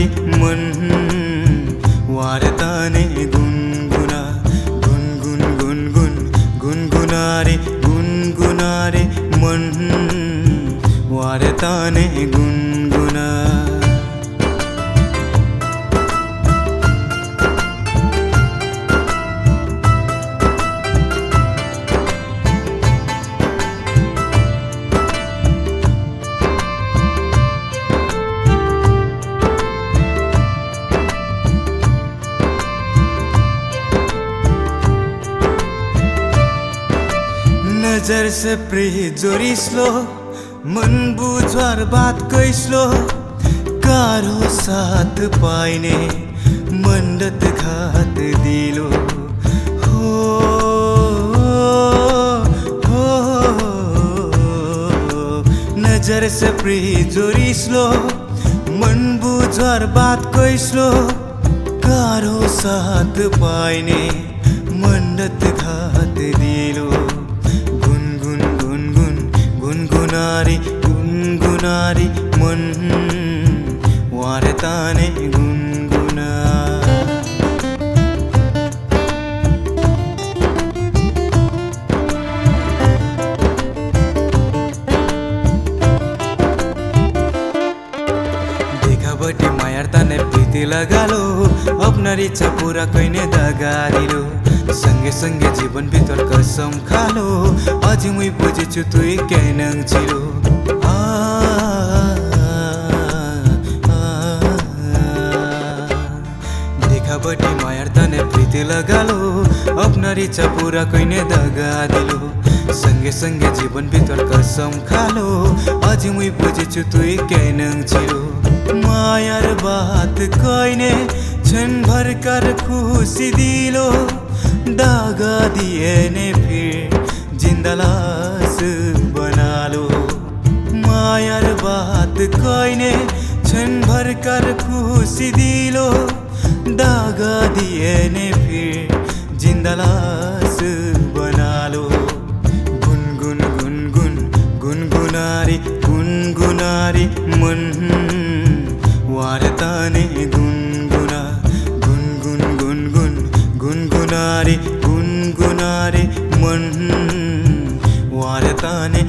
गुनगुनारी मन वारताने गुनगुना गुनगुन गुनगुन गुनगुनारी गुनगुनारी मन वारताने गुनगुना। नजर से प्रीत जोरिस्लो मन बुझ्वार बात कैस्लो कारो साथ पाइने मंडत घात दिलो हो हो। नजर से प्रीत जोरिस्लो मन बुझ्वार बात कैस्लो कारो साथ पाइने मंडत घात दिलो गुनगुनारी गुनगुनारी मन वारताने गुनगुना। देखाबटी मायार ताने प्रीति लगालो अपना इच्छा पूरा कैने दगारिलो संगे संगे जीवन भितर कसम खालो अझै मुई बुझेछु तुई क्या नंचिलो देखाबटी मायार ताने प्रीति लगालो अपना इच्छा पूरा कैने दगा दिलो संगे संगे जीवन भितर कसम खालो अझै मुई बुझेछु तुई क्या नंचिलो मायार बात कैने क्षण भर कर खुशी दिलो दागा दिए ने फिर जिंदा लाश बना लो। मायार बात कहने क्षण भर कर खुशी दिलो दागा दिए ने फिर जिंदा लाश बना लो। गुनगुन गुनगुन गुनगुनारी गुनगुनारी मन वारताने गुनगुना गुनगुन गुनगुन गुनगुनारी गुनगुनारी मन वारताने